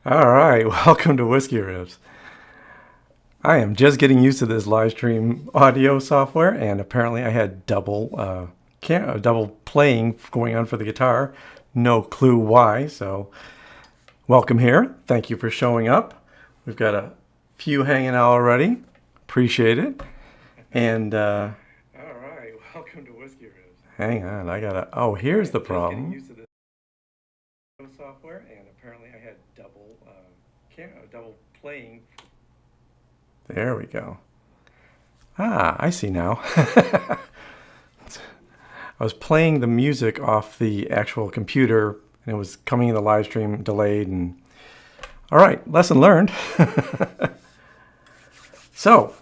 All right, welcome to Whiskey Riffs. I am just getting used to this live stream audio software, and apparently I had double playing going on for the guitar. No clue why, so welcome here. Thank you for showing up. We've got a few hanging out already. Appreciate it. And all right, welcome to Whiskey Riffs. Hang on, I gotta. Oh, here's the problem. Software, and apparently I had double playing. There we go. Ah, I see now. I was playing the music off the actual computer, and it was coming in the live stream delayed. And all right, lesson learned. So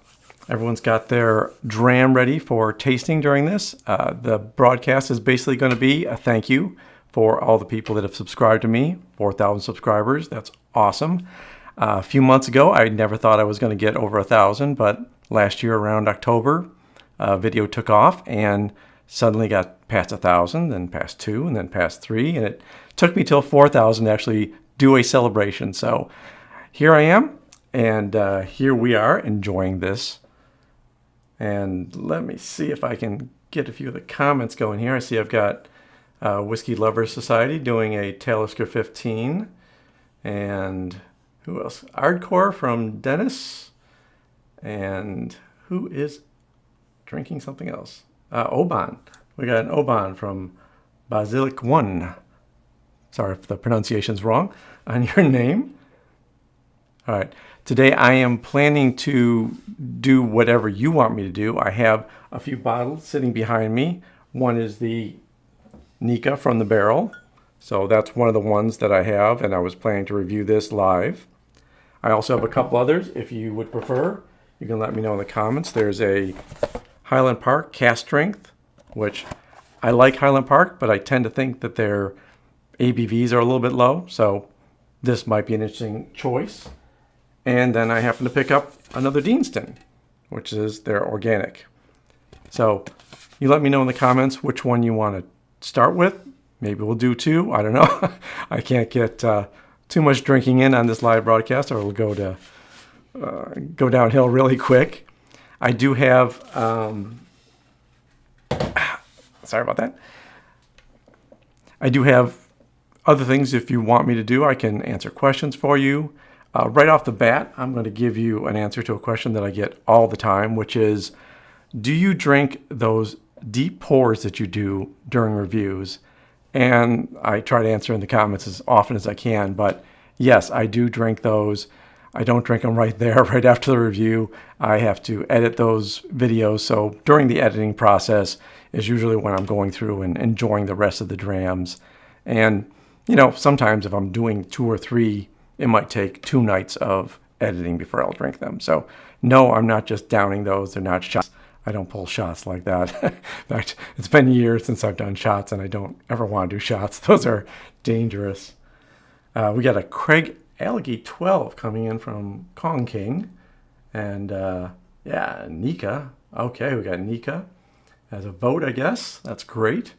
everyone's got their dram ready for tasting during this. The broadcast is basically going to be a thank you for all the people that have subscribed to me. 4,000 subscribers. That's awesome. A few months ago, I never thought I was going to get over 1,000, but last year around October, video took off and suddenly got past 1,000, then past 2, and then past 3, and it took me till 4,000 to actually do a celebration. So here I am, and here we are enjoying this. And let me see if I can get a few of the comments going here. I see I've got Whiskey Lovers Society doing a Talisker 15, and who else? Hardcore from Dennis, and who is drinking something else? Oban. We got an Oban from Basilic 1. Sorry if the pronunciation's wrong on your name. All right. Today I am planning to do whatever you want me to do. I have a few bottles sitting behind me. One is the Nikka from the barrel. So that's one of the ones that I have, and I was planning to review this live. I also have a couple others. If you would prefer, you can let me know in the comments. There's a Highland Park cast strength, which I like Highland Park, but I tend to think that their ABVs are a little bit low. So this might be an interesting choice. And then I happen to pick up another Deanston, which is their organic. So you let me know in the comments which one you want to start with. Maybe we'll do two. I don't know. I can't get too much drinking in on this live broadcast, or it'll go downhill really quick. I do have, sorry about that. I do have other things if you want me to do. I can answer questions for you. Right off the bat, I'm going to give you an answer to a question that I get all the time, which is, do you drink those deep pours that you do during reviews? And I try to answer in the comments as often as I can, but yes, I do drink those. I don't drink them right there, right after the review. I have to edit those videos, so during the editing process is usually when I'm going through and enjoying the rest of the drams. And, you know, sometimes if I'm doing 2 or 3, it might take 2 nights of editing before I'll drink them. So no, I'm not just downing those. They're not shots. I don't pull shots like that. In fact, it's been years since I've done shots, and I don't ever want to do shots. Those are dangerous. We got a Craig Alligator 12 coming in from Kong King. And yeah, Nikka. Okay, we got Nikka as a vote, I guess. That's great.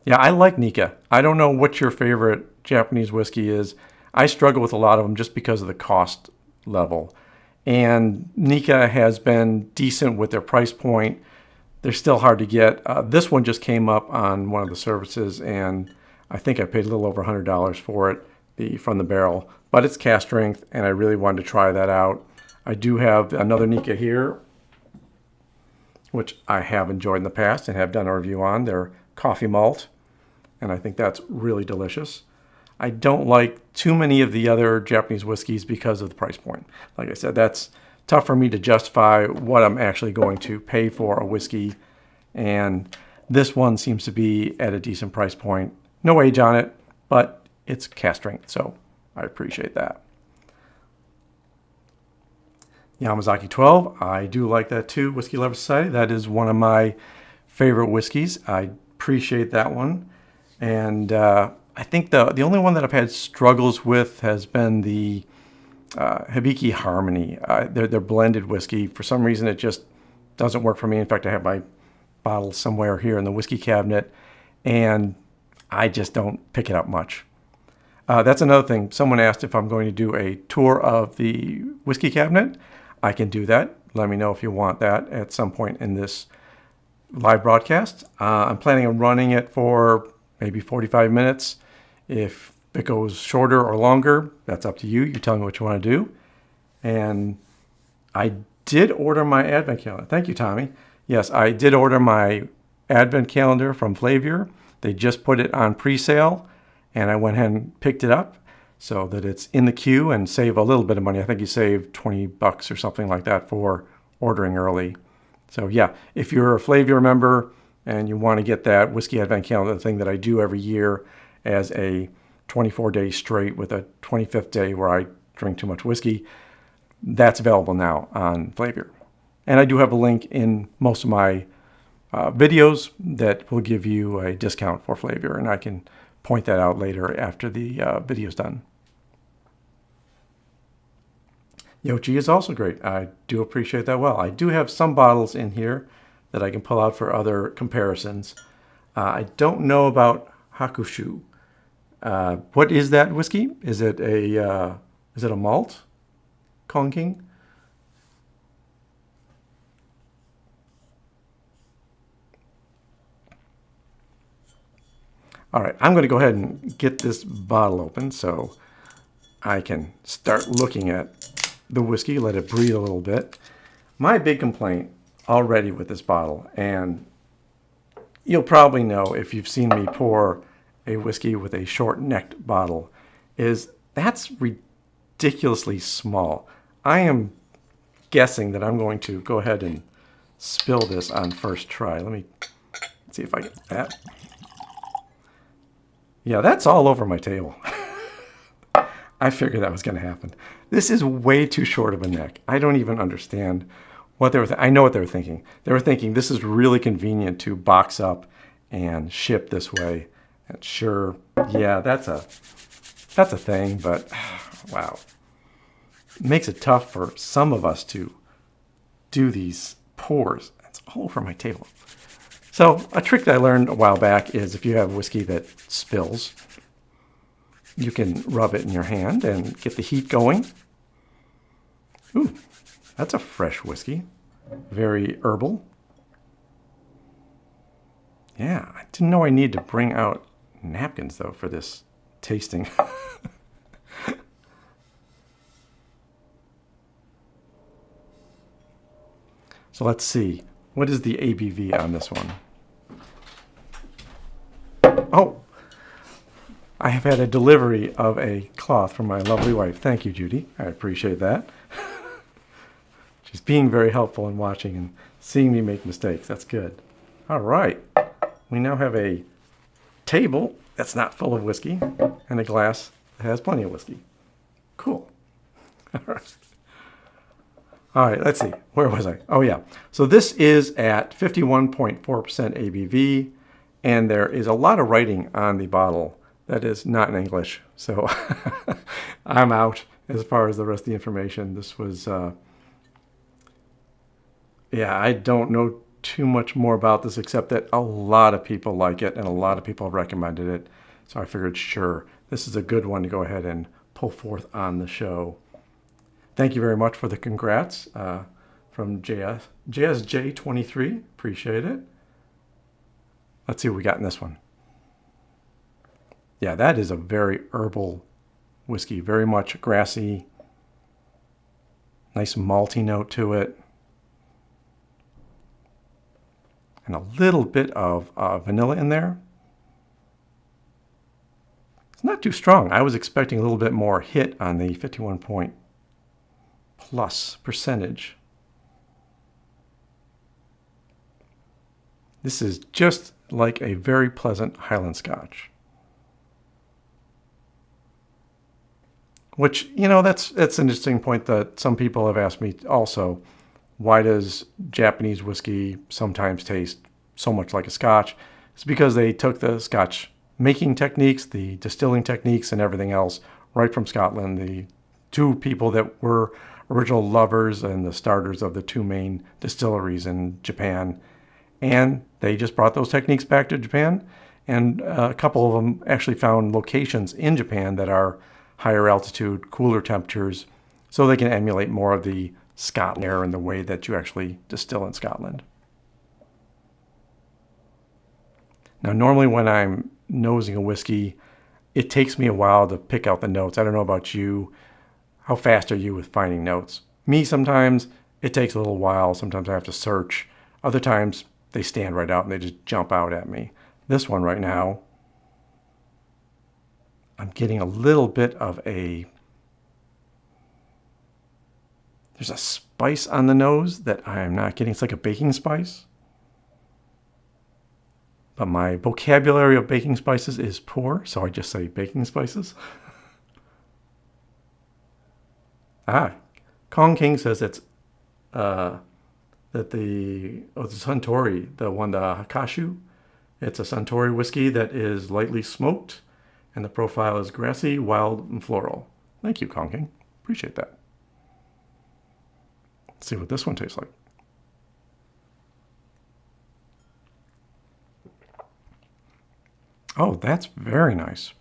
Yeah, I like Nikka. I don't know what your favorite Japanese whiskey is. I struggle with a lot of them just because of the cost level. And Nikka has been decent with their price point. They're still hard to get. This one just came up on one of the services, and I think I paid a little over $100 for it from the barrel. But it's cast strength, and I really wanted to try that out. I do have another Nikka here, which I have enjoyed in the past and have done a review on. They're coffee malt, and I think that's really delicious. I don't like too many of the other Japanese whiskeys because of the price point. Like I said, that's tough for me to justify what I'm actually going to pay for a whiskey. And this one seems to be at a decent price point. No age on it, but it's cast strength, so I appreciate that. Yamazaki 12, I do like that too. Whiskey Lover Society, that is one of my favorite whiskeys. I appreciate that one. And I think the only one that I've had struggles with has been the Hibiki Harmony. Their blended whiskey. For some reason, it just doesn't work for me. In fact, I have my bottle somewhere here in the whiskey cabinet, and I just don't pick it up much. That's another thing. Someone asked if I'm going to do a tour of the whiskey cabinet. I can do that. Let me know if you want that at some point in this live broadcast. I'm planning on running it for maybe 45 minutes. If it goes shorter or longer, that's up to you. You tell me what you want to do. And I did order my advent calendar. Thank you, Tommy. Yes, I did order my advent calendar from Flavor. They just put it on pre-sale, and I went ahead and picked it up so that it's in the queue and save a little bit of money. I think you save $20 or something like that for ordering early. So yeah, if you're a Flavor member and you want to get that Whiskey Advent Calendar, the thing that I do every year as a 24-day straight with a 25th day where I drink too much whiskey, that's available now on Flavor. And I do have a link in most of my videos that will give you a discount for Flavor, and I can point that out later after the video's done. Yochi is also great. I do appreciate that well. I do have some bottles in here that I can pull out for other comparisons. I don't know about Hakushu. What is that whiskey? Is it a malt? Kong King? All right, I'm going to go ahead and get this bottle open so I can start looking at the whiskey, let it breathe a little bit. My big complaint already with this bottle, and you'll probably know if you've seen me pour a whiskey with a short-necked bottle, is That's ridiculously small. I am guessing that I'm going to go ahead and spill this on first try. Let me see if I get that. Yeah, that's all over my table. I figured that was going to happen. This is way too short of a neck. I don't even understand what they were thinking. I know what they were thinking. They were thinking this is really convenient to box up and ship this way. And sure, yeah, that's a thing, but wow. It makes it tough for some of us to do these pours. It's all over my table. So a trick that I learned a while back is if you have whiskey that spills, you can rub it in your hand and get the heat going. Ooh, that's a fresh whiskey. Very herbal. Yeah, I didn't know I needed to bring out napkins, though, for this tasting. So let's see. What is the ABV on this one? Oh, I have had a delivery of a cloth from my lovely wife. Thank you, Judy. I appreciate that. She's being very helpful in watching and seeing me make mistakes. That's good. All right. We now have a table that's not full of whiskey and a glass that has plenty of whiskey. Cool. All right. All right, let's see. Where was I? Oh, yeah. So this is at 51.4% ABV, and there is a lot of writing on the bottle that is not in English. So I'm out as far as the rest of the information. This was, yeah, I don't know too much more about this except that a lot of people like it and a lot of people have recommended it. So I figured, sure, this is a good one to go ahead and pull forth on the show. Thank you very much for the congrats from JSJ23. Appreciate it. Let's see what we got in this one. Yeah, that is a very herbal whiskey. Very much grassy. Nice malty note to it. And a little bit of vanilla in there. It's not too strong. I was expecting a little bit more hit on the 51+ percentage. This is just like a very pleasant Highland Scotch. Which, you know, that's an interesting point that some people have asked me also. Why does Japanese whiskey sometimes taste so much like a Scotch? It's because they took the Scotch making techniques, the distilling techniques, and everything else right from Scotland. The two people that were original lovers and the starters of the two main distilleries in Japan. And they just brought those techniques back to Japan. And a couple of them actually found locations in Japan that are higher altitude, cooler temperatures, so they can emulate more of the Scotland air and the way that you actually distill in Scotland. Now, normally when I'm nosing a whiskey, it takes me a while to pick out the notes. I don't know about you. How fast are you with finding notes? Me, sometimes it takes a little while. Sometimes I have to search. Other times they stand right out and they just jump out at me. This one right now, I'm getting a little bit of there's a spice on the nose that I'm not getting. It's like a baking spice. But my vocabulary of baking spices is poor, so I just say baking spices. Kong King says it's that the Suntory, the Hakashu, it's a Suntory whiskey that is lightly smoked, and the profile is grassy, wild, and floral. Thank you, Kong King. Appreciate that. Let's see what this one tastes like. Oh, that's very nice.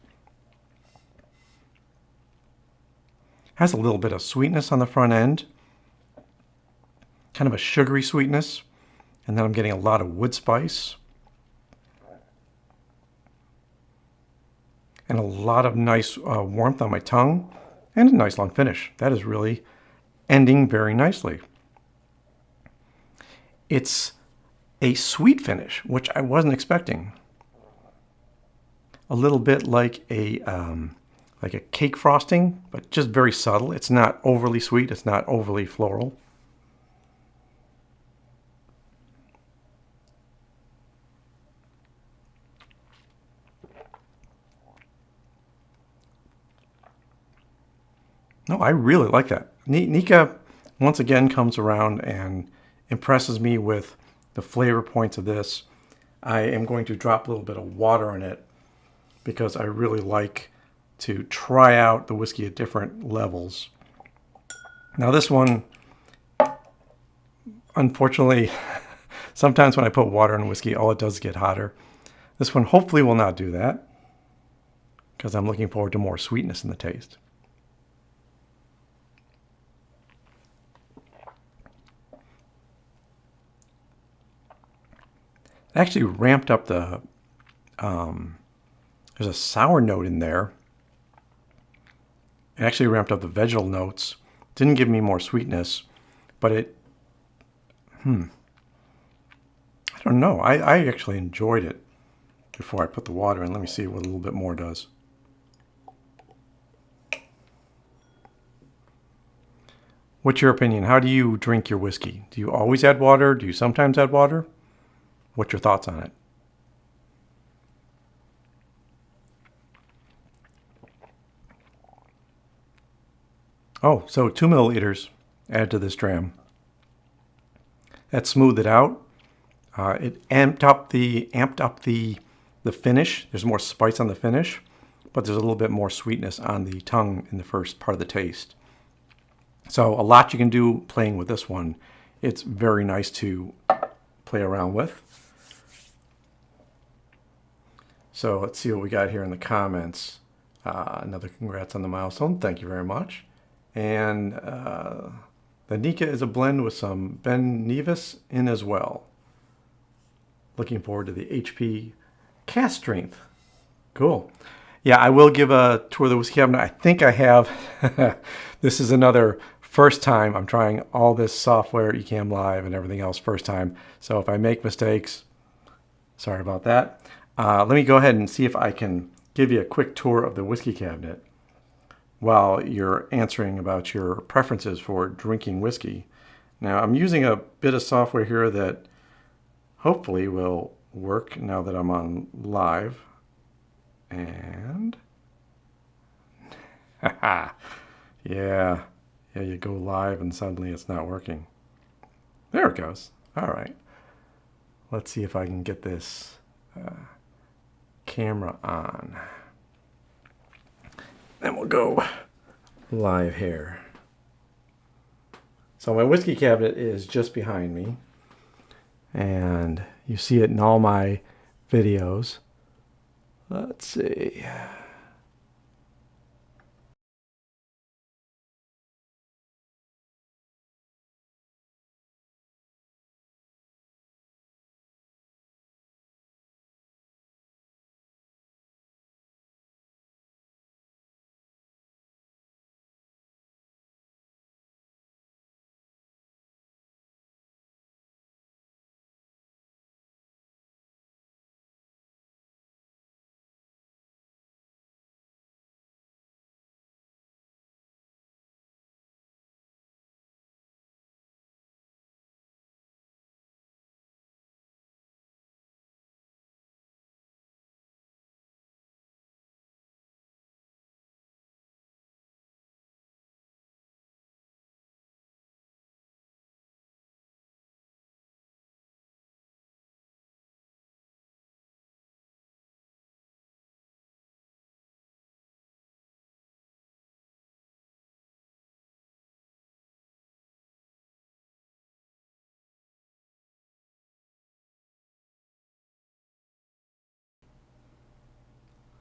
Has a little bit of sweetness on the front end. Kind of a sugary sweetness. And then I'm getting a lot of wood spice. And a lot of nice warmth on my tongue. And a nice long finish. That is really ending very nicely. It's a sweet finish, which I wasn't expecting. A little bit like a like a cake frosting, but just very subtle. It's not overly sweet. It's not overly floral. No, I really like that. Nikka, once again, comes around and impresses me with the flavor points of this. I am going to drop a little bit of water in it because I really like to try out the whiskey at different levels. Now this one, unfortunately, sometimes when I put water in whiskey, all it does is get hotter. This one hopefully will not do that because I'm looking forward to more sweetness in the taste. It actually ramped up the, there's a sour note in there. It actually ramped up the vegetal notes. Didn't give me more sweetness, but it, I don't know. I actually enjoyed it before I put the water in. Let me see what a little bit more does. What's your opinion? How do you drink your whiskey? Do you always add water? Do you sometimes add water? What's your thoughts on it? Oh, so 2 milliliters added to this dram. That smoothed it out. It amped up the finish. There's more spice on the finish, but there's a little bit more sweetness on the tongue in the first part of the taste. So a lot you can do playing with this one. It's very nice to play around with. So let's see what we got here in the comments. Another congrats on the milestone. Thank you very much. And the Nikka is a blend with some Ben Nevis in as well. Looking forward to the HP cast strength. Cool. Yeah, I will give a tour of the whiskey cabinet. I think I have. This is another first time. I'm trying all this software, Ecamm Live and everything else first time. So if I make mistakes, sorry about that. Let me go ahead and see if I can give you a quick tour of the whiskey cabinet while you're answering about your preferences for drinking whiskey. Now, I'm using a bit of software here that hopefully will work now that I'm on live. And yeah, you go live and suddenly it's not working. There it goes. All right. Let's see if I can get this camera on. Then we'll go live here. So my whiskey cabinet is just behind me, and you see it in all my videos. Let's see.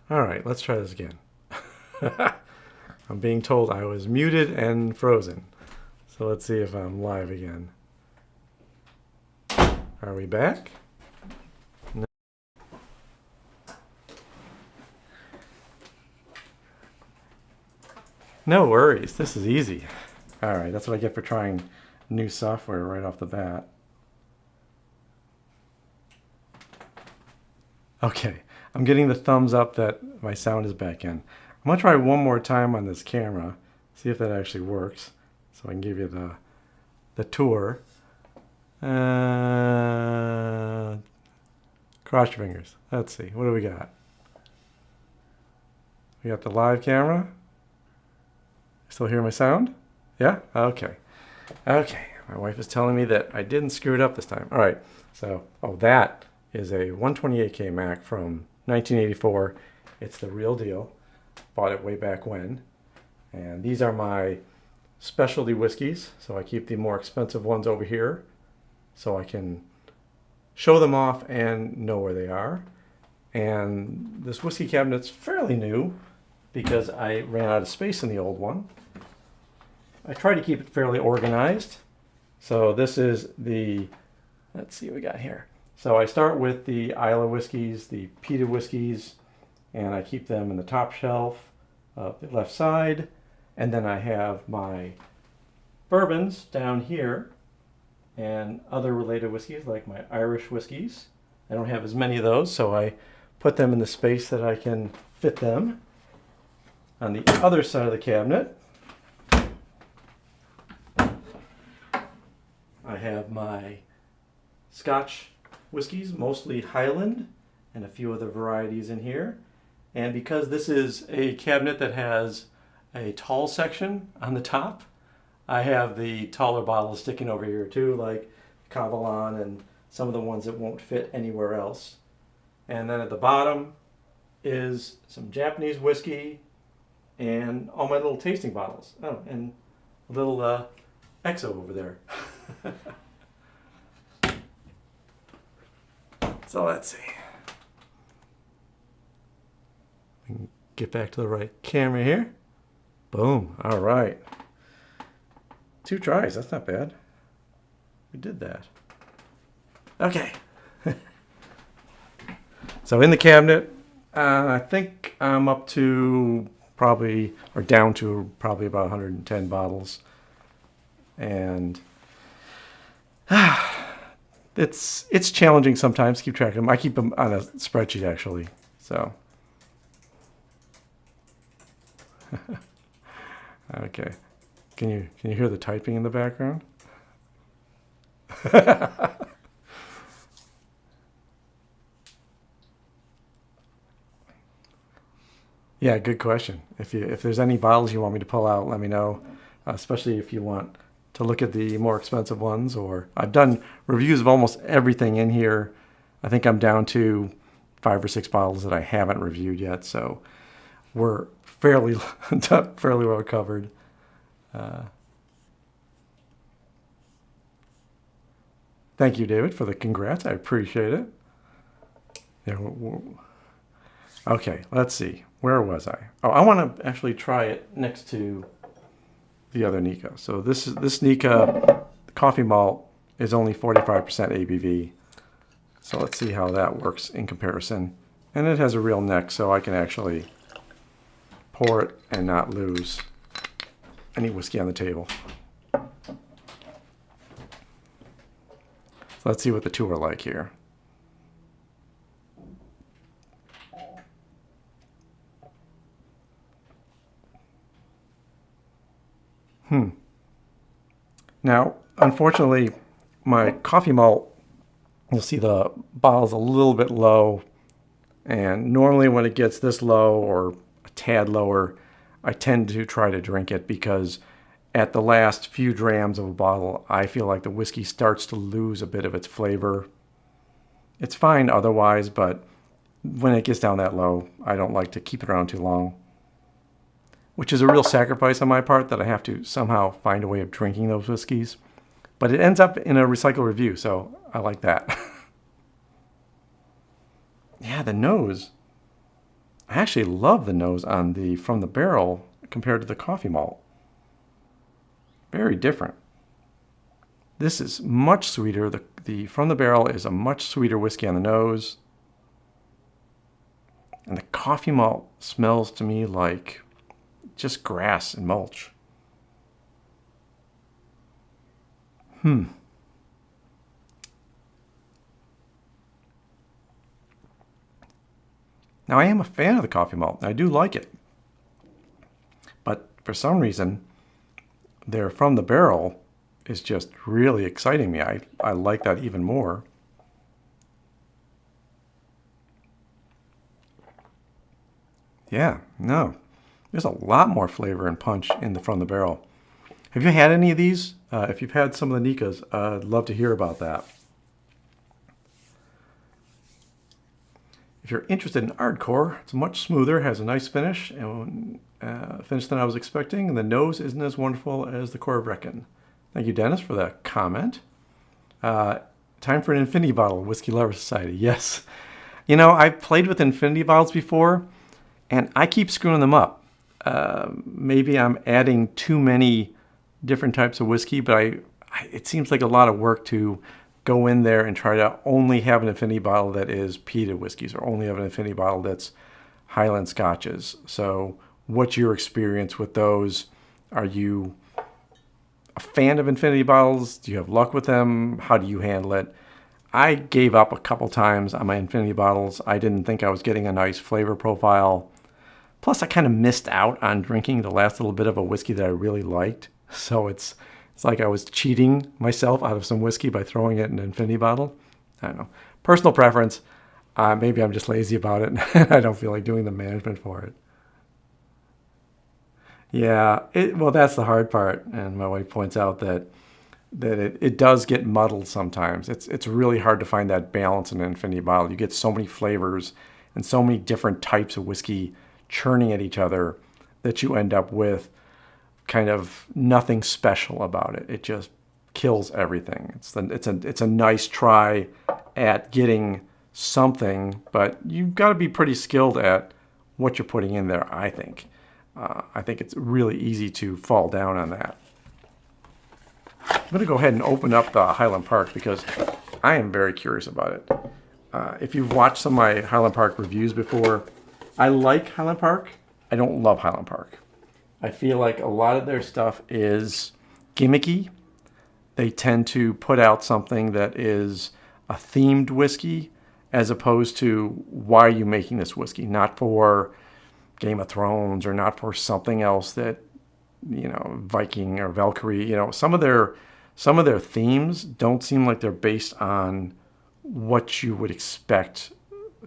All right, let's try this again. I'm being told I was muted and frozen. So let's see if I'm live again. Are we back? No. No worries, this is easy. All right, that's what I get for trying new software right off the bat. Okay, I'm getting the thumbs up that my sound is back in. I'm going to try one more time on this camera, see if that actually works, so I can give you the tour. Cross your fingers. Let's see. What do we got? We got the live camera. Still hear my sound? Yeah? Okay. Okay. My wife is telling me that I didn't screw it up this time. All right. So, that is a 128K Mac from 1984. It's the real deal. Bought it way back when. And these are my specialty whiskeys. So I keep the more expensive ones over here so I can show them off and know where they are. And this whiskey cabinet's fairly new because I ran out of space in the old one. I try to keep it fairly organized. So this is the, let's see what we got here. So I start with the Islay whiskeys, the peated whiskeys, and I keep them in the top shelf of the left side. And then I have my bourbons down here and other related whiskeys like my Irish whiskeys. I don't have as many of those, so I put them in the space that I can fit them. On the other side of the cabinet, I have my Scotch whiskeys, mostly Highland, and a few other varieties in here. And because this is a cabinet that has a tall section on the top, I have the taller bottles sticking over here too, like Cavalon and some of the ones that won't fit anywhere else. And then at the bottom is some Japanese whiskey and all my little tasting bottles. Oh, and a little EXO over there. So let's see. We can get back to the right camera here. Boom. All right. 2 tries. That's not bad. We did that. Okay. So in the cabinet, I think I'm up to probably, or down to probably about 110 bottles. And it's challenging sometimes to keep track of them. I keep them on a spreadsheet actually. So okay. Can you hear the typing in the background? Yeah, good question. If there's any bottles you want me to pull out, let me know. Especially if you want to look at the more expensive ones, or I've done reviews of almost everything in here. I think I'm down to 5 or 6 bottles that I haven't reviewed yet, so we're fairly well covered. Thank you, David, for the congrats. I appreciate it. Yeah, okay, let's see. Where was I? Oh, I want to actually try it next to the other Nikka. So this Nikka coffee malt is only 45% ABV. So let's see how that works in comparison. And it has a real neck, so I can actually pour it and not lose any whiskey on the table. So let's see what the two are like here. Now, unfortunately, my coffee malt, you'll see the bottle's a little bit low. And normally when it gets this low or a tad lower, I tend to try to drink it because at the last few drams of a bottle, I feel like the whiskey starts to lose a bit of its flavor. It's fine otherwise, but when it gets down that low, I don't like to keep it around too long. Which is a real sacrifice on my part that I have to somehow find a way of drinking those whiskeys. But it ends up in a recycle review, so I like that. Yeah, the nose. I actually love the nose on the from the barrel compared to the coffee malt. Very different. This is much sweeter. The from the barrel is a much sweeter whiskey on the nose. And the coffee malt smells to me like just grass and mulch. Now I am a fan of the coffee malt. I do like it. for some reason, their from the barrel is just really exciting me. I like that even more. Yeah, no, there's a lot more flavor and punch in the from the barrel. Have you had any of these? If you've had some of the Nikkas, I'd love to hear about that. If you're interested in Hardcore, it's much smoother, has a nice finish, and finish than I was expecting, and the nose isn't as wonderful as the Core Reckon. Thank you, Dennis, for that comment. Time for an infinity bottle, Whiskey Lover Society. Yes. You know, I've played with infinity bottles before, and I keep screwing them up. Maybe I'm adding too many different types of whiskey, but it seems like a lot of work to go in there and try to only have an infinity bottle that is peated whiskeys, or only have an infinity bottle that's Highland Scotches. So what's your experience with those? Are you a fan of infinity bottles? Do you have luck with them? How do you handle it? I gave up a couple times on my infinity bottles. I didn't think I was getting a nice flavor profile. Plus, I kind of missed out on drinking the last little bit of a whiskey that I really liked. So it's like I was cheating myself out of some whiskey by throwing it in an infinity bottle. I don't know. Personal preference. Maybe I'm just lazy about it and I don't feel like doing the management for it. Yeah, well, that's the hard part. And my wife points out that it does get muddled sometimes. It's really hard to find that balance in an infinity bottle. You get so many flavors and so many different types of whiskey churning at each other that you end up with kind of nothing special about it. It just kills everything. It's a nice try at getting something, but you've got to be pretty skilled at what you're putting in there, I think. I think it's really easy to fall down on that. I'm going to go ahead and open up the Highland Park because I am very curious about it. If you've watched some of my Highland Park reviews before, I like Highland Park. I don't love Highland Park. I feel like a lot of their stuff is gimmicky. They tend to put out something that is a themed whiskey as opposed to why are you making this whiskey? Not for Game of Thrones or not for something else that, Viking or Valkyrie. Some of their themes don't seem like they're based on what you would expect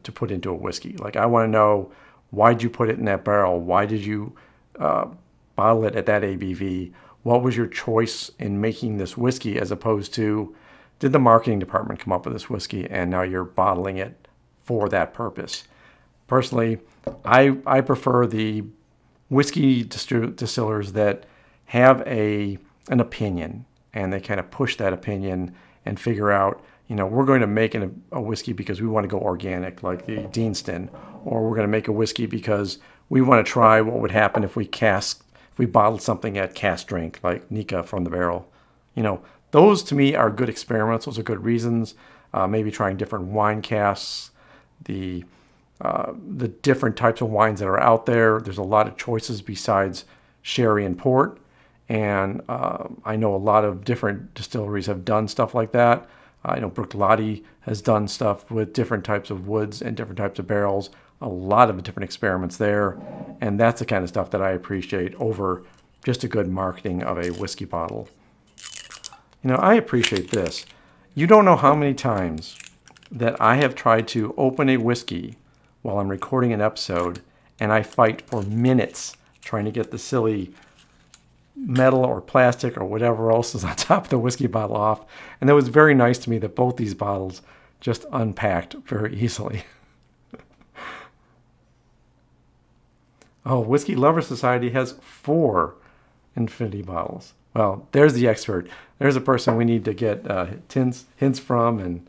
to put into a whiskey. Like, I want to know, why'd you put it in that barrel? Why did you bottle it at that ABV? What was your choice in making this whiskey, as opposed to, did the marketing department come up with this whiskey and now you're bottling it for that purpose? Personally, I prefer the whiskey distillers that have an opinion, and they kind of push that opinion and figure out, we're going to make a whiskey because we want to go organic, like the Deanston, or we're going to make a whiskey because we want to try what would happen if we bottled something at cask strength, like Nikka from the barrel. Those to me are good experiments. Those are good reasons. Maybe trying different wine casks, the different types of wines that are out there. There's a lot of choices besides sherry and port. And I know a lot of different distilleries have done stuff like that. I know Bruichladdich has done stuff with different types of woods and different types of barrels. A lot of different experiments there. And that's the kind of stuff that I appreciate over just a good marketing of a whiskey bottle. I appreciate this. You don't know how many times that I have tried to open a whiskey while I'm recording an episode, and I fight for minutes trying to get the silly metal or plastic or whatever else is on top of the whiskey bottle off. And that was very nice to me that both these bottles just unpacked very easily. Oh, Whiskey Lover Society has 4 infinity bottles. Well, there's the expert. There's a person we need to get hints from, and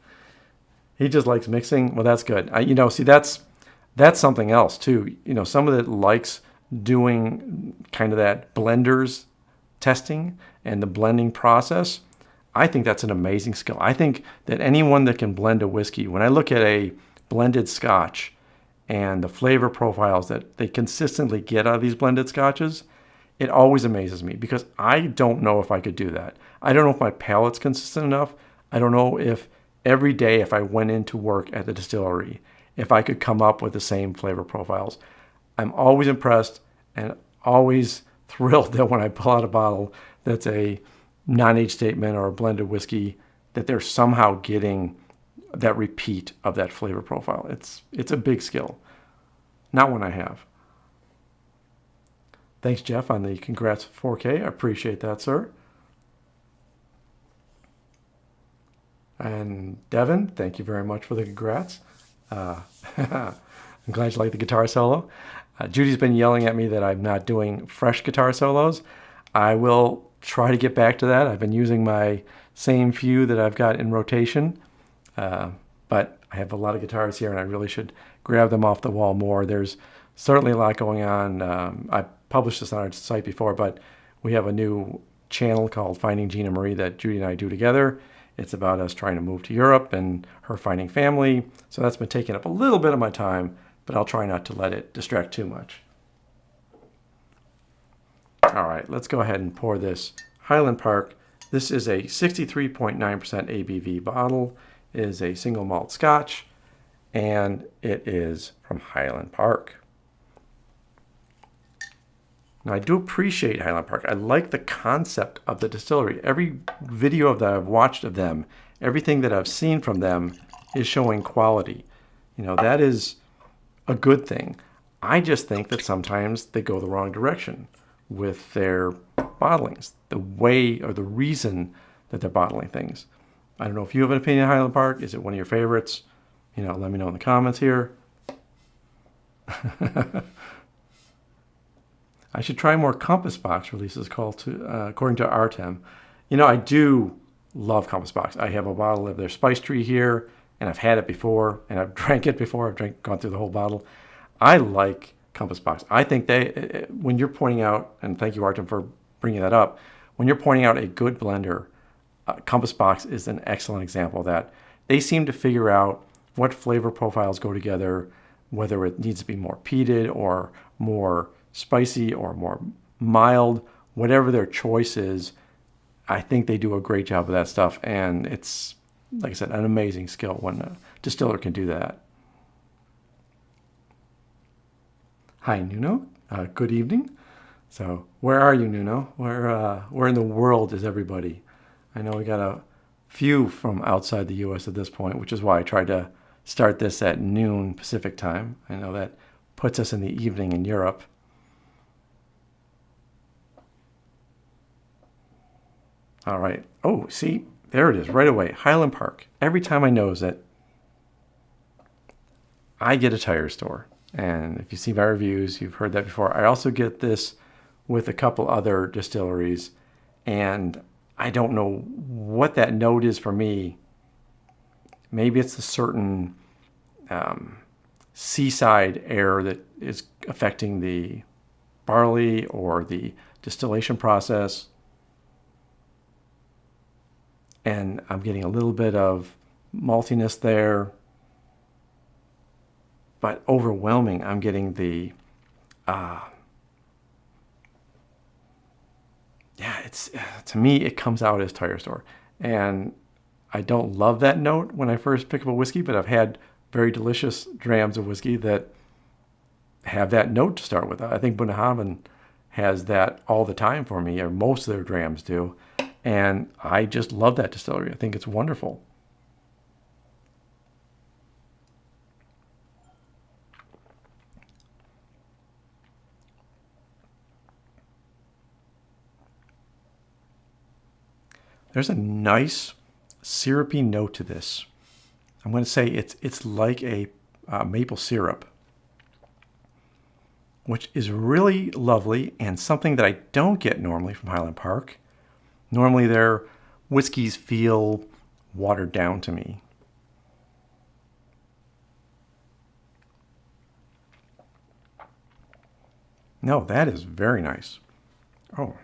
he just likes mixing. Well, that's good. See, that's something else too. Someone that likes doing kind of that blenders testing and the blending process. I think that's an amazing skill. I think that anyone that can blend a whiskey, when I look at a blended scotch and the flavor profiles that they consistently get out of these blended scotches, it always amazes me, because I don't know if I could do that. I don't know if my palate's consistent enough. I don't know if every day, if I went into work at the distillery, if I could come up with the same flavor profiles. I'm always impressed and always thrilled that when I pull out a bottle that's a non-age statement or a blended whiskey, that they're somehow getting that repeat of that flavor profile. It's a big skill. Not one I have. Thanks, Jeff, on the congrats 4K. I appreciate that, sir. And Devin, thank you very much for the congrats. I'm glad you like the guitar solo. Judy's been yelling at me that I'm not doing fresh guitar solos. I will try to get back to that. I've been using my same few that I've got in rotation, but I have a lot of guitars here and I really should grab them off the wall more. There's certainly a lot going on. I published this on our site before, but we have a new channel called Finding Gina Marie that Judy and I do together. It's about us trying to move to Europe and her finding family. So that's been taking up a little bit of my time, but I'll try not to let it distract too much. All right, let's go ahead and pour this Highland Park. This is a 63.9% ABV bottle. It is a single malt Scotch, and it is from Highland Park. Now, I do appreciate Highland Park. I like the concept of the distillery. Every video that I've watched of them, everything that I've seen from them is showing quality. You know, that is a good thing. I just think that sometimes they go the wrong direction with their bottlings, the way or the reason that they're bottling things. I don't know if you have an opinion on Highland Park. Is it one of your favorites? You know, let me know in the comments here. I should try more Compass Box releases according to Artem. You know, I do love Compass Box. I have a bottle of their Spice Tree here, and I've had it before, and I've drank it before. I've gone through the whole bottle. I like Compass Box. I think when you're pointing out, and thank you, Artem, for bringing that up, when you're pointing out a good blender, Compass Box is an excellent example of that. They seem to figure out what flavor profiles go together, whether it needs to be more peated or more spicy or more mild, whatever their choice is. I think they do a great job of that stuff, and it's, like I said, an amazing skill when a distiller can do that. Hi, Nuno. Good evening. So, where are you, Nuno? Where in the world is everybody? I know we got a few from outside the U.S. at this point, which is why I tried to start this at noon Pacific time. I know that puts us in the evening in Europe. All right. Oh, see, there it is right away. Highland Park. Every time I nose it, I get a tire store. And if you see my reviews, you've heard that before. I also get this with a couple other distilleries. And I don't know what that note is for me. Maybe it's a certain seaside air that is affecting the barley or the distillation process. And I'm getting a little bit of maltiness there. But overwhelming, I'm getting the, to me, it comes out as tire store. And I don't love that note when I first pick up a whiskey, but I've had very delicious drams of whiskey that have that note to start with. I think Bunnahabhain has that all the time for me, or most of their drams do. And I just love that distillery. I think it's wonderful. There's a nice syrupy note to this. I'm going to say it's like a maple syrup, which is really lovely and something that I don't get normally from Highland Park. Normally their whiskeys feel watered down to me. No, that is very nice. Oh,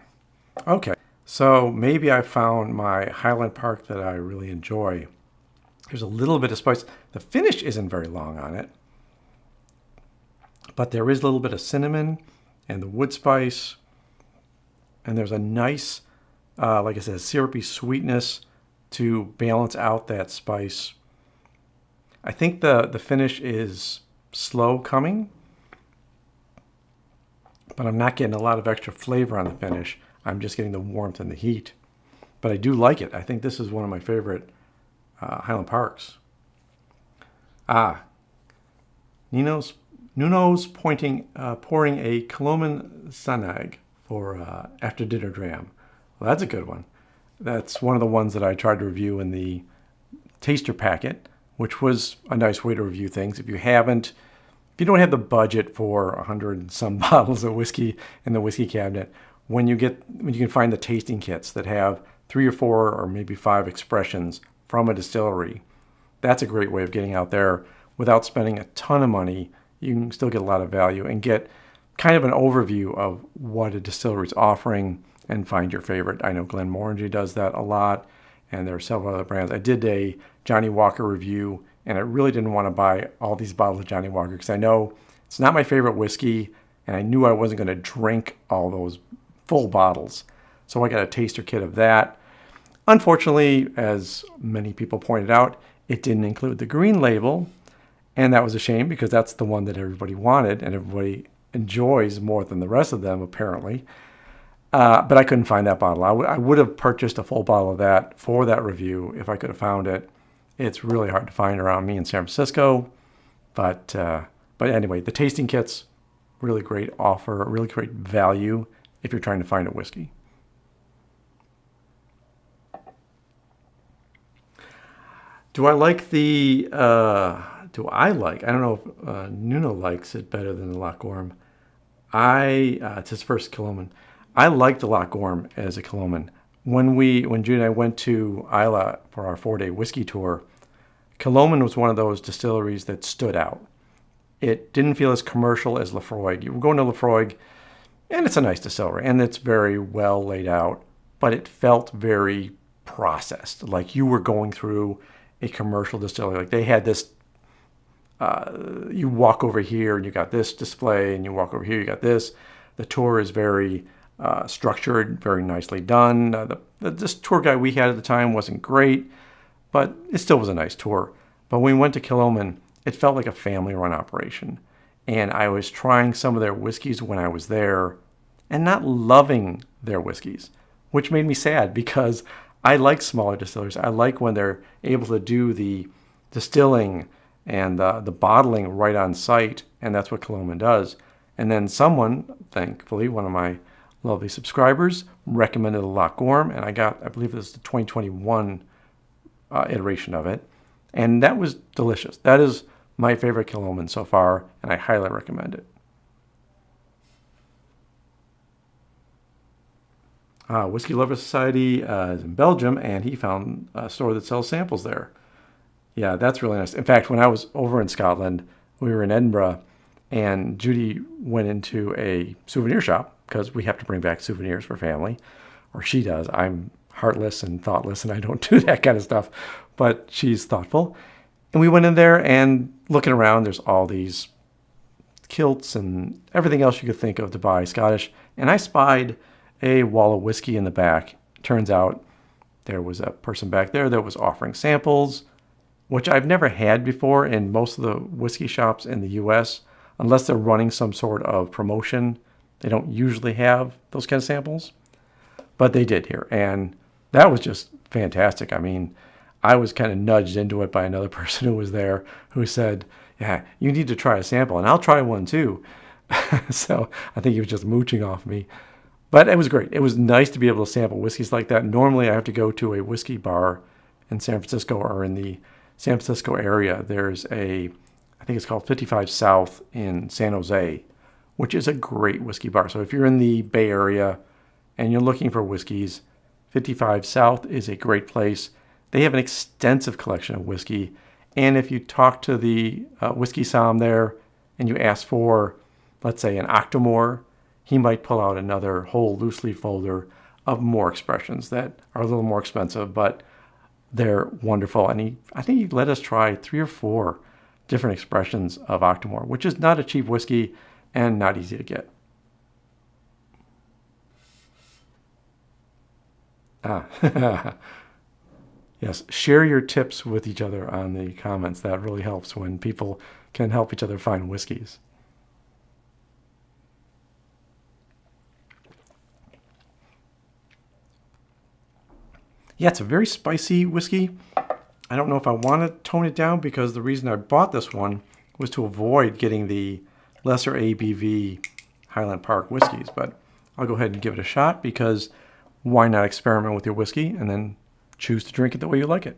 okay. So maybe I found my Highland Park that I really enjoy. There's a little bit of spice. The finish isn't very long on it, but there is a little bit of cinnamon and the wood spice. And there's a nice, like I said, syrupy sweetness to balance out that spice. I think the finish is slow coming, but I'm not getting a lot of extra flavor on the finish. I'm just getting the warmth and the heat. But I do like it. I think this is one of my favorite Highland Parks. Nuno's pouring a Coloman Sanag for after dinner dram. Well, that's a good one. That's one of the ones that I tried to review in the taster packet, which was a nice way to review things. If you don't have the budget for 100 and some bottles of whiskey in the whiskey cabinet, when you can find the tasting kits that have 3 or 4 or maybe 5 expressions from a distillery, that's a great way of getting out there without spending a ton of money. You can still get a lot of value and get kind of an overview of what a distillery is offering and find your favorite. I know Glenmorangie does that a lot, and there are several other brands. I did a Johnny Walker review, and I really didn't want to buy all these bottles of Johnny Walker because I know it's not my favorite whiskey, and I knew I wasn't going to drink all those full bottles. So I got a taster kit of that. Unfortunately, as many people pointed out, it didn't include the green label, and that was a shame because that's the one that everybody wanted and everybody enjoys more than the rest of them, apparently. But I couldn't find that bottle. I would have purchased a full bottle of that for that review if I could have found it. It's really hard to find around me in San Francisco. But anyway, the tasting kit's really great offer, really great value if you're trying to find a whiskey. Do I like I don't know if Nuno likes it better than the Loch Gorm. It's his first Coloman. I liked the Loch Gorm as a Coloman. When Judy and I went to Islay for our 4-day whiskey tour, Coloman was one of those distilleries that stood out. It didn't feel as commercial as Laphroaig. You were going to Laphroaig, and it's a nice distillery, and it's very well laid out, but it felt very processed, like you were going through a commercial distillery. Like they had this, you walk over here and you got this display, and you walk over here, you got this. The tour is very structured, very nicely done. This tour guide we had at the time wasn't great, but it still was a nice tour. But when we went to Coloman, it felt like a family-run operation. And I was trying some of their whiskeys when I was there and not loving their whiskeys, which made me sad because I like smaller distilleries. I like when they're able to do the distilling and the bottling right on site, and that's what Coloman does. And then someone, thankfully, one of my lovely subscribers, recommended the Loch Gorm, and I believe this is the 2021 iteration of it, and that was delicious. That is my favorite Coloman so far, and I highly recommend it. Whiskey Lover Society is in Belgium, and he found a store that sells samples there. Yeah, that's really nice. In fact, when I was over in Scotland, we were in Edinburgh, and Judy went into a souvenir shop because we have to bring back souvenirs for family, or she does. I'm heartless and thoughtless, and I don't do that kind of stuff, but she's thoughtful. And we went in there, and looking around, there's all these kilts and everything else you could think of to buy Scottish, and I spied a wall of whiskey in the back. Turns out there was a person back there that was offering samples, which I've never had before in most of the whiskey shops in the U.S. Unless they're running some sort of promotion, they don't usually have those kind of samples. But they did here, and that was just fantastic. I mean, I was kind of nudged into it by another person who was there who said, yeah, you need to try a sample, and I'll try one too. So I think he was just mooching off me. But it was great. It was nice to be able to sample whiskeys like that. Normally, I have to go to a whiskey bar in San Francisco or in the San Francisco area. There's I think it's called 55 South in San Jose, which is a great whiskey bar. So if you're in the Bay Area and you're looking for whiskeys, 55 South is a great place. They have an extensive collection of whiskey. And if you talk to the whiskey somm there and you ask for, let's say, an Octomore, he might pull out another whole loose leaf folder of more expressions that are a little more expensive, but they're wonderful. And I think he let us try 3 or 4 different expressions of Octomore, which is not a cheap whiskey and not easy to get. Yes, share your tips with each other on the comments. That really helps when people can help each other find whiskeys. Yeah, it's a very spicy whiskey. I don't know if I want to tone it down because the reason I bought this one was to avoid getting the lesser ABV Highland Park whiskeys. But I'll go ahead and give it a shot because why not experiment with your whiskey and then choose to drink it the way you like it.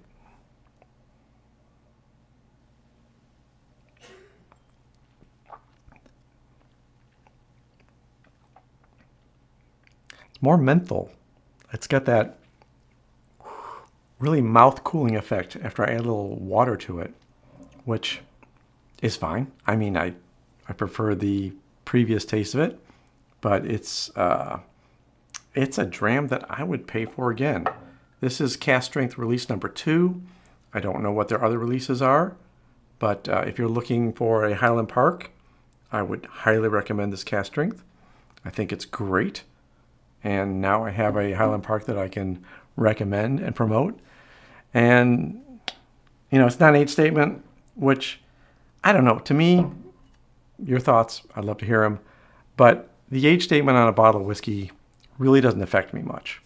It's more menthol. It's got that really mouth cooling effect after I add a little water to it, which is fine. I mean, I prefer the previous taste of it, but it's a dram that I would pay for again. This is cask strength release number 2. I don't know what their other releases are, but if you're looking for a Highland Park, I would highly recommend this cask strength. I think it's great. And now I have a Highland Park that I can recommend and promote. And, you know, it's not an age statement, which, I don't know. To me, your thoughts, I'd love to hear them. But the age statement on a bottle of whiskey really doesn't affect me much.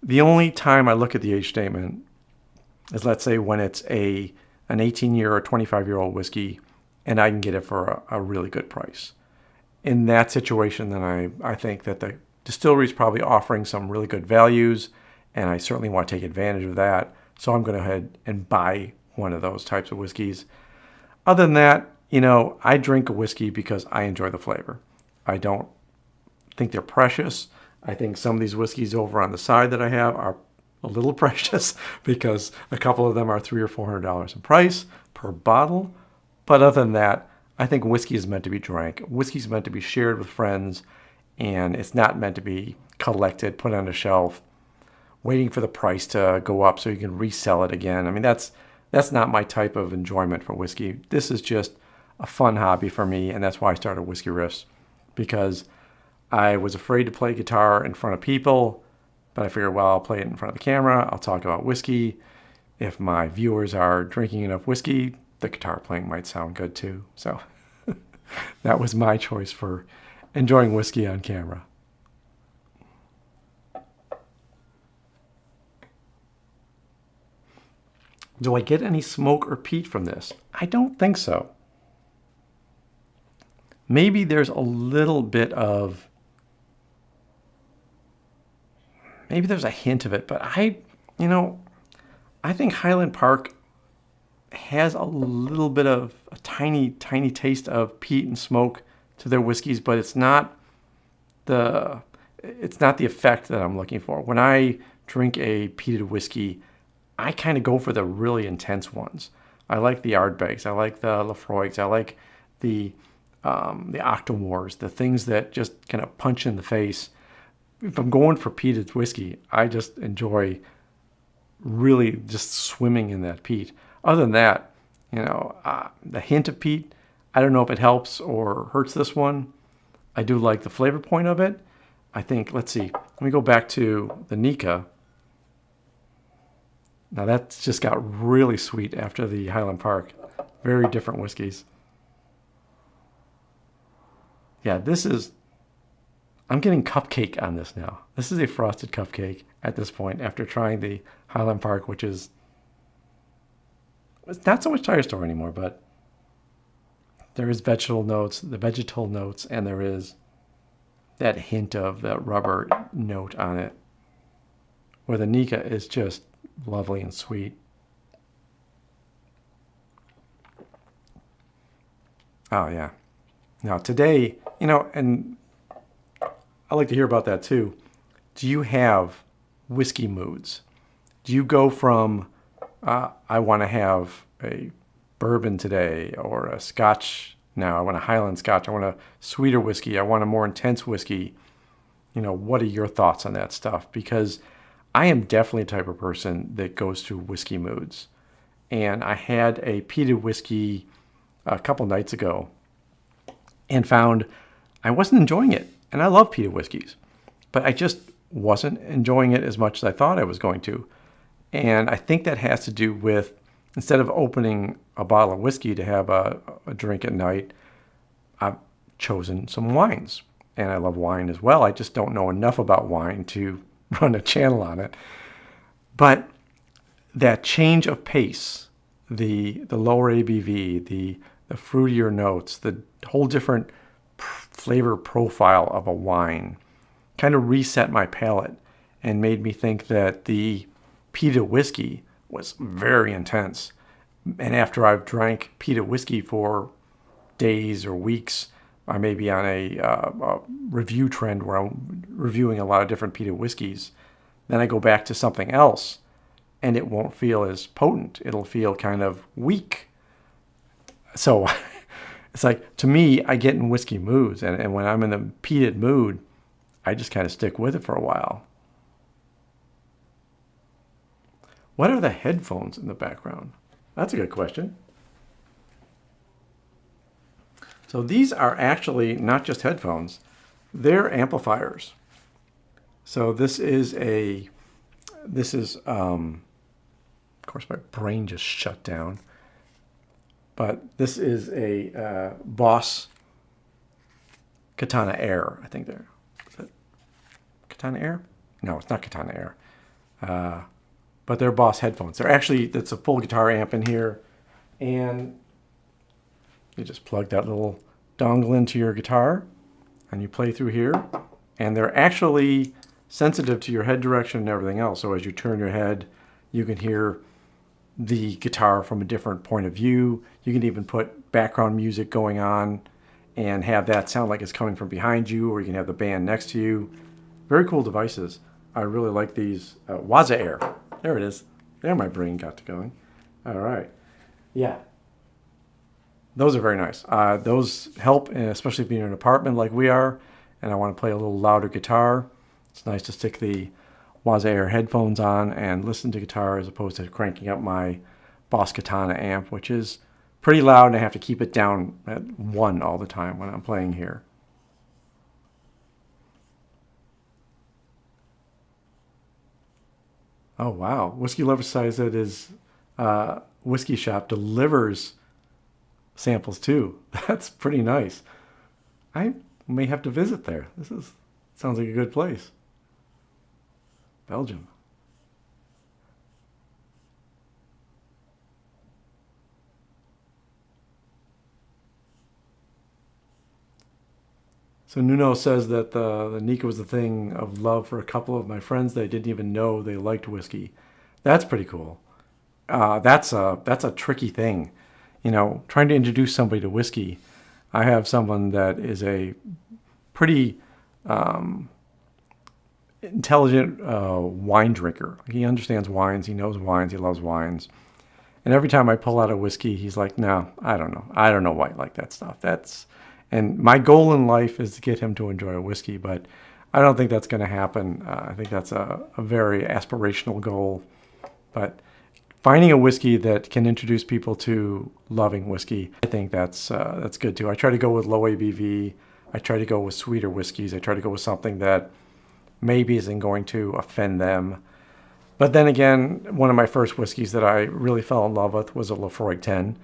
The only time I look at the age statement is, let's say, when it's an 18-year or 25-year-old whiskey and I can get it for a really good price. In that situation, then I think that the distillery is probably offering some really good values, and I certainly want to take advantage of that. So I'm going to go ahead and buy one of those types of whiskeys. Other than that, you know, I drink a whiskey because I enjoy the flavor. I don't think they're precious. I think some of these whiskeys over on the side that I have are a little precious because a couple of them are $300 or $400 in price per bottle. But other than that, I think whiskey is meant to be drank. Whiskey is meant to be shared with friends, and it's not meant to be collected, put on a shelf, waiting for the price to go up so you can resell it again. I mean, that's not my type of enjoyment for whiskey. This is just a fun hobby for me, and that's why I started Whiskey Riffs, because I was afraid to play guitar in front of people, but I figured, well, I'll play it in front of the camera. I'll talk about whiskey. If my viewers are drinking enough whiskey, the guitar playing might sound good too. So that was my choice for enjoying whiskey on camera. Do I get any smoke or peat from this? I don't think so. Maybe there's a little bit of, maybe there's a hint of it, but I think Highland Park has a little bit of a tiny, tiny taste of peat and smoke to their whiskeys, but it's not the effect that I'm looking for. When I drink a peated whiskey, I kind of go for the really intense ones. I like the Ardbegs. I like the Lafroigs. I like the Octomores, the things that just kind of punch in the face. If I'm going for peated whiskey, I just enjoy really just swimming in that peat. Other than that, the hint of peat, I don't know if it helps or hurts this one. I do like the flavor point of it. I think, let's see, let me go back to the Nikka. Now that's just got really sweet after the Highland Park. Very different whiskeys. Yeah, I'm getting cupcake on this now. This is a frosted cupcake at this point after trying the Highland Park, which is, it's not so much tire store anymore, but there is vegetal notes, and there is that hint of that rubber note on it, where the Nikka is just lovely and sweet. Oh, yeah. Now, today, and I like to hear about that too. Do you have whiskey moods? Do you go from, I want to have a bourbon today, or a scotch now, I want a Highland scotch, I want a sweeter whiskey, I want a more intense whiskey? What are your thoughts on that stuff? Because I am definitely the type of person that goes through whiskey moods. And I had a peated whiskey a couple nights ago and found I wasn't enjoying it. And I love peated whiskeys, but I just wasn't enjoying it as much as I thought I was going to. And I think that has to do with, instead of opening a bottle of whiskey to have a drink at night, I've chosen some wines. And I love wine as well. I just don't know enough about wine to run a channel on it. But that change of pace, the lower ABV, the fruitier notes, the whole different flavor profile of a wine kind of reset my palate and made me think that the peated whiskey was very intense. And after I've drank peated whiskey for days or weeks, I may be on a review trend where I'm reviewing a lot of different peated whiskeys. Then I go back to something else and it won't feel as potent. It'll feel kind of weak. So it's like, to me, I get in whiskey moods. And when I'm in the peated mood, I just kind of stick with it for a while. What are the headphones in the background? That's a good question. So these are actually not just headphones, they're amplifiers. So this is, of course my brain just shut down, but this is a Boss Katana Air, I think they're, is that Katana Air? No, it's not Katana Air. But they're Boss headphones. They're actually, that's a full guitar amp in here, and you just plug that little dongle into your guitar and you play through here, and they're actually sensitive to your head direction and everything else. So as you turn your head, you can hear the guitar from a different point of view. You can even put background music going on and have that sound like it's coming from behind you, or you can have the band next to you. Very cool devices. I really like these. Waza Air. There it is. There my brain got to going. All right. Yeah. Those are very nice. Those help, especially if you're in an apartment like we are, and I want to play a little louder guitar. It's nice to stick the Waza Air headphones on and listen to guitar as opposed to cranking up my Boss Katana amp, which is pretty loud, and I have to keep it down at 1 all the time when I'm playing here. Oh, wow. Whiskey Lover says that his whiskey shop delivers samples too. That's pretty nice. I may have to visit there. Sounds like a good place. Belgium. So Nuno says that the Nikka was the thing of love for a couple of my friends. They didn't even know they liked whiskey. That's pretty cool. That's a tricky thing. You know, trying to introduce somebody to whiskey. I have someone that is a pretty intelligent wine drinker. He understands wines. He knows wines. He loves wines. And every time I pull out a whiskey, he's like, "No, I don't know. I don't know why you like that stuff." And my goal in life is to get him to enjoy a whiskey, but I don't think that's going to happen. I think that's a very aspirational goal. But finding a whiskey that can introduce people to loving whiskey, I think that's good too. I try to go with low ABV. I try to go with sweeter whiskeys. I try to go with something that maybe isn't going to offend them. But then again, one of my first whiskeys that I really fell in love with was a Lafroig 10.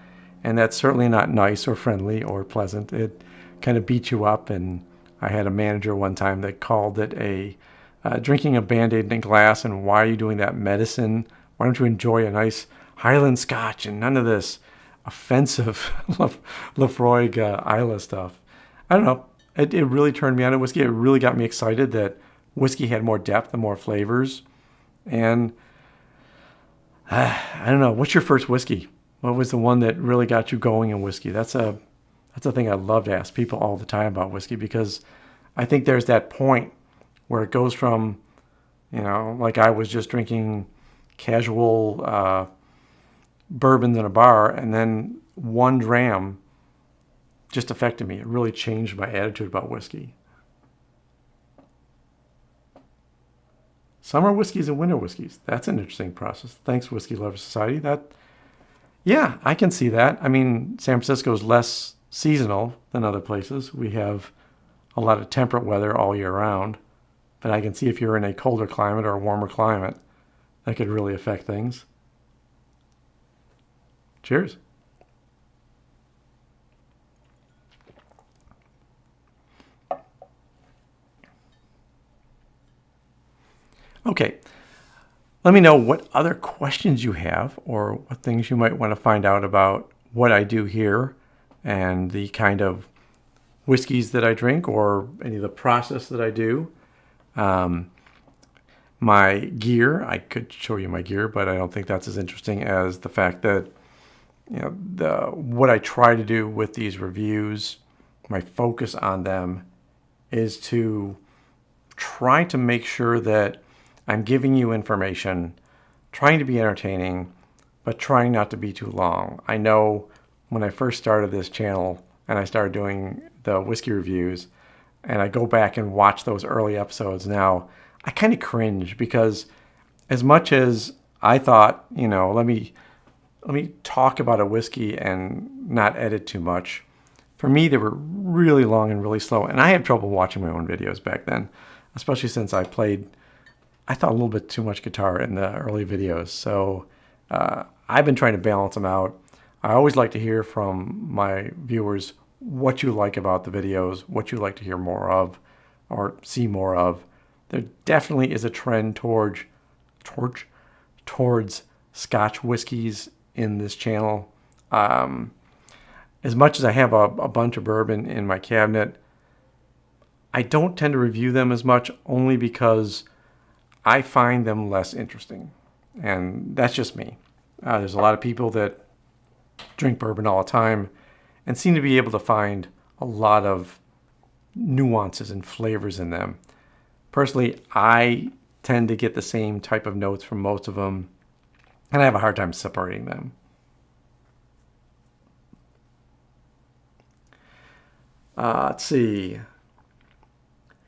And that's certainly not nice or friendly or pleasant. It kind of beats you up. And I had a manager one time that called it drinking a Band-Aid in a glass, and why are you doing that medicine? Why don't you enjoy a nice Highland Scotch and none of this offensive Lafroig Isla stuff? I don't know. It really turned me on to whiskey. It really got me excited that whiskey had more depth and more flavors. And I don't know. What's your first whiskey? What was the one that really got you going in whiskey? That's a thing I love to ask people all the time about whiskey, because I think there's that point where it goes from, like I was just drinking casual bourbons in a bar, and then 1 dram just affected me. It really changed my attitude about whiskey. Summer whiskeys and winter whiskeys. That's an interesting process. Thanks, Whiskey Lover Society. Yeah, I can see that. I mean, San Francisco is less seasonal than other places. We have a lot of temperate weather all year round. But I can see if you're in a colder climate or a warmer climate, that could really affect things. Cheers. Okay. Let me know what other questions you have or what things you might want to find out about what I do here and the kind of whiskeys that I drink or any of the process that I do. My gear, I could show you my gear, but I don't think that's as interesting as the fact that what I try to do with these reviews, my focus on them is to try to make sure that I'm giving you information, trying to be entertaining, but trying not to be too long. I know when I first started this channel and I started doing the whiskey reviews and I go back and watch those early episodes now, I kind of cringe because as much as I thought, let me talk about a whiskey and not edit too much. For me, they were really long and really slow, and I had trouble watching my own videos back then, especially since I thought a little bit too much guitar in the early videos. So I've been trying to balance them out. I always like to hear from my viewers what you like about the videos, what you like to hear more of or see more of. There definitely is a trend towards Scotch whiskeys in this channel. As much as I have a bunch of bourbon in my cabinet, I don't tend to review them as much only because I find them less interesting. And that's just me. There's a lot of people that drink bourbon all the time and seem to be able to find a lot of nuances and flavors in them. Personally, I tend to get the same type of notes from most of them, and I have a hard time separating them. Let's see.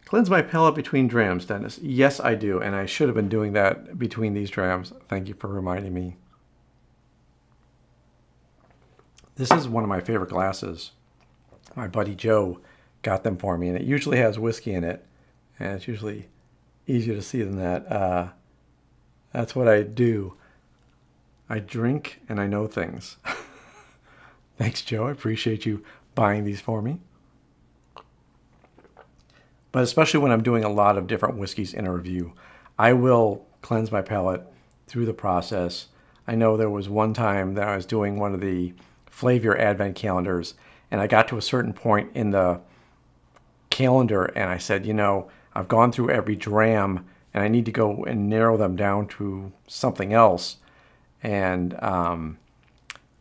Cleanse my palate between drams, Dennis. Yes, I do, and I should have been doing that between these drams. Thank you for reminding me. This is one of my favorite glasses. My buddy Joe got them for me, and it usually has whiskey in it, and it's usually easier to see than that. That's what I do. I drink and I know things. Thanks, Joe. I appreciate you buying these for me. But especially when I'm doing a lot of different whiskeys in a review, I will cleanse my palate through the process. I know there was one time that I was doing one of the Flavor Advent calendars, and I got to a certain point in the calendar, and I said, I've gone through every dram, and I need to go and narrow them down to something else. And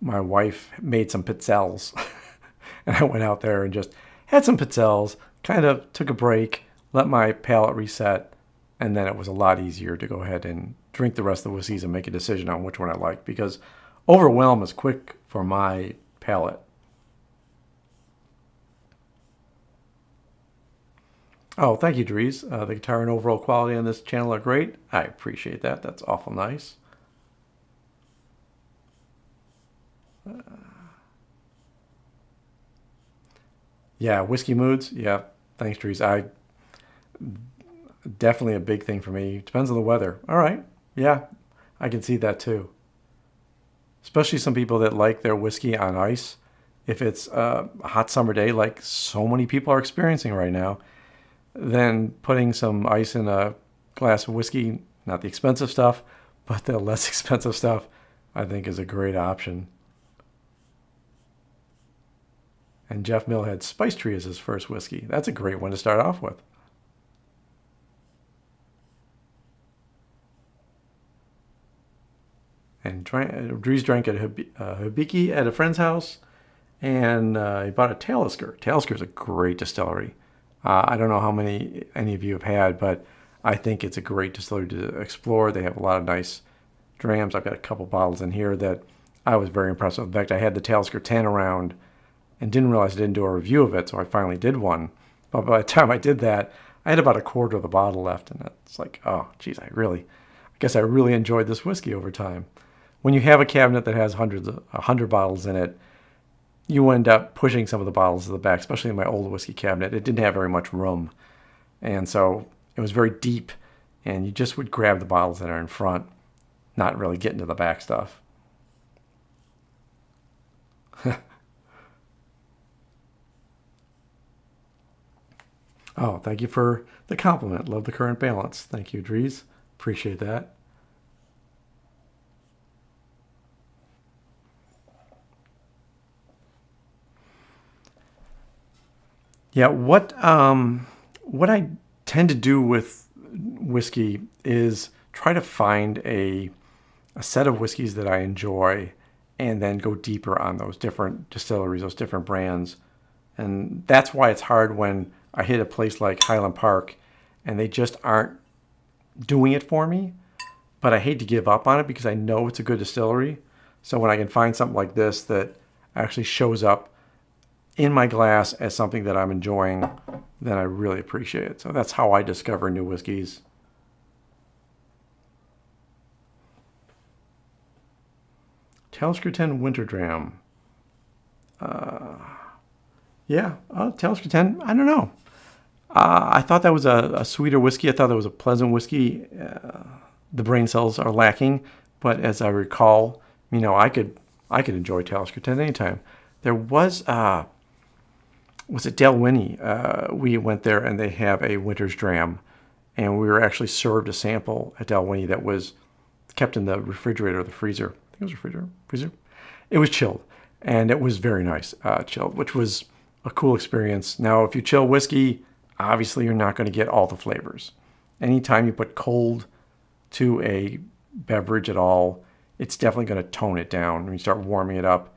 my wife made some pizzelles, and I went out there and just had some pizzelles, kind of took a break, let my palate reset, and then it was a lot easier to go ahead and drink the rest of the whiskeys and make a decision on which one I like, because overwhelm is quick for my palate. Oh, thank you, Dries. The guitar and overall quality on this channel are great. I appreciate that. That's awful nice. Yeah, whiskey moods. Yeah, thanks, Dries. Definitely a big thing for me. Depends on the weather. All right. Yeah, I can see that too. Especially some people that like their whiskey on ice. If it's a hot summer day, like so many people are experiencing right now, then putting some ice in a glass of whiskey, not the expensive stuff, but the less expensive stuff, I think is a great option. And Jeff Mill had Spice Tree as his first whiskey. That's a great one to start off with. And Dries drank at Hibiki at a friend's house, and he bought a Talisker. Talisker is a great distillery. I don't know how many any of you have had, but I think it's a great distillery to explore. They have a lot of nice drams. I've got a couple bottles in here that I was very impressed with. In fact, I had the Talisker 10 around and didn't realize I didn't do a review of it, so I finally did one. But by the time I did that, I had about a quarter of the bottle left, and it's like, oh, geez, I guess I really enjoyed this whiskey over time. When you have a cabinet that has 100 bottles in it, you end up pushing some of the bottles to the back, especially in my old whiskey cabinet. It didn't have very much room, and so it was very deep, and you just would grab the bottles that are in front, not really get into the back stuff. Oh, thank you for the compliment. Love the current balance. Thank you, Dries. Appreciate that. Yeah, what I tend to do with whiskey is try to find a set of whiskeys that I enjoy and then go deeper on those different distilleries, those different brands. And that's why it's hard when I hit a place like Highland Park and they just aren't doing it for me. But I hate to give up on it because I know it's a good distillery. So when I can find something like this that actually shows up in my glass as something that I'm enjoying, then I really appreciate it. So that's how I discover new whiskeys. Talisker 10 Winter Dram. Yeah, Talisker 10, I don't know. I thought that was a sweeter whiskey. I thought that was a pleasant whiskey. The brain cells are lacking, but as I recall, I could enjoy Talisker 10 anytime. There was it Dalwhinnie? We went there and they have a winter's dram, and we were actually served a sample at Dalwhinnie that was kept in the refrigerator or the freezer. I think it was refrigerator, freezer. It was chilled, and it was very nice chilled, which was a cool experience. Now, if you chill whiskey, obviously you're not going to get all the flavors. Anytime you put cold to a beverage at all, it's definitely going to tone it down when you start warming it up.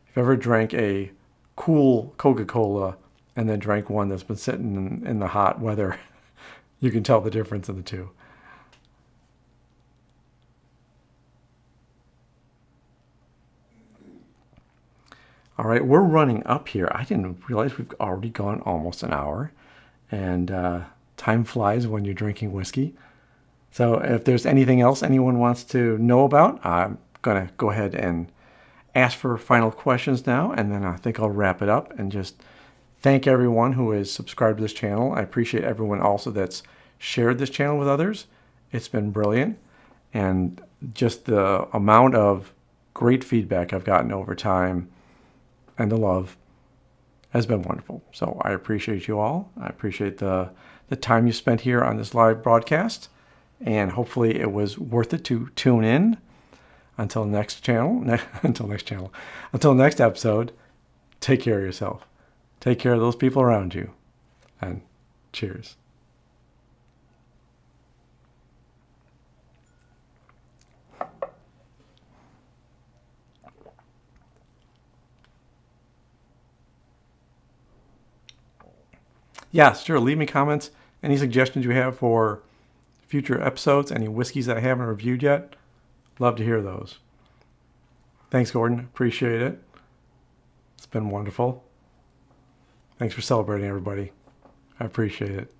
If you ever drank a cool Coca-Cola and then drank one that's been sitting in the hot weather, you can tell the difference in the two. All right, we're running up here. I didn't realize we've already gone almost an hour, and time flies when you're drinking whiskey. So if there's anything else anyone wants to know about, I'm going to go ahead and ask for final questions now, and then I think I'll wrap it up and just thank everyone who has subscribed to this channel. I appreciate everyone also that's shared this channel with others. It's been brilliant, and just the amount of great feedback I've gotten over time and the love has been wonderful. So I appreciate you all. I appreciate the time you spent here on this live broadcast, and hopefully it was worth it to tune in. Until next episode, take care of yourself. Take care of those people around you. And cheers. Yeah, sure. Leave me comments. Any suggestions you have for future episodes, any whiskeys that I haven't reviewed yet. Love to hear those. Thanks, Gordon. Appreciate it. It's been wonderful. Thanks for celebrating, everybody. I appreciate it.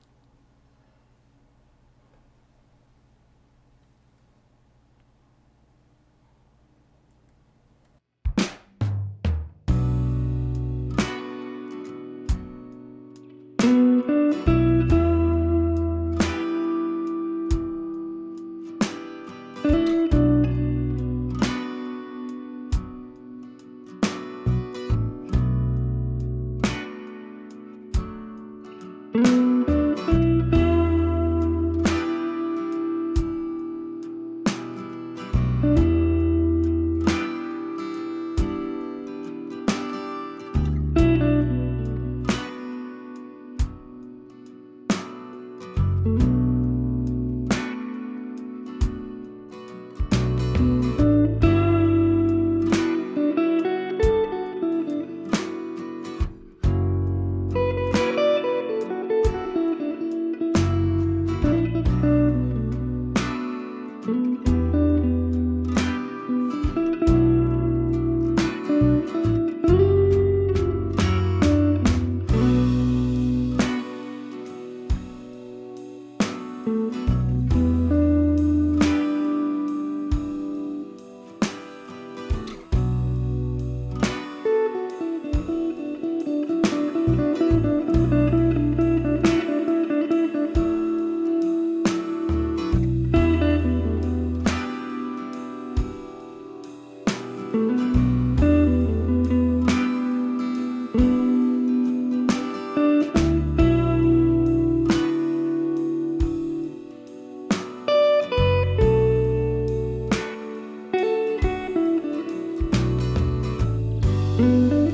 Thank you.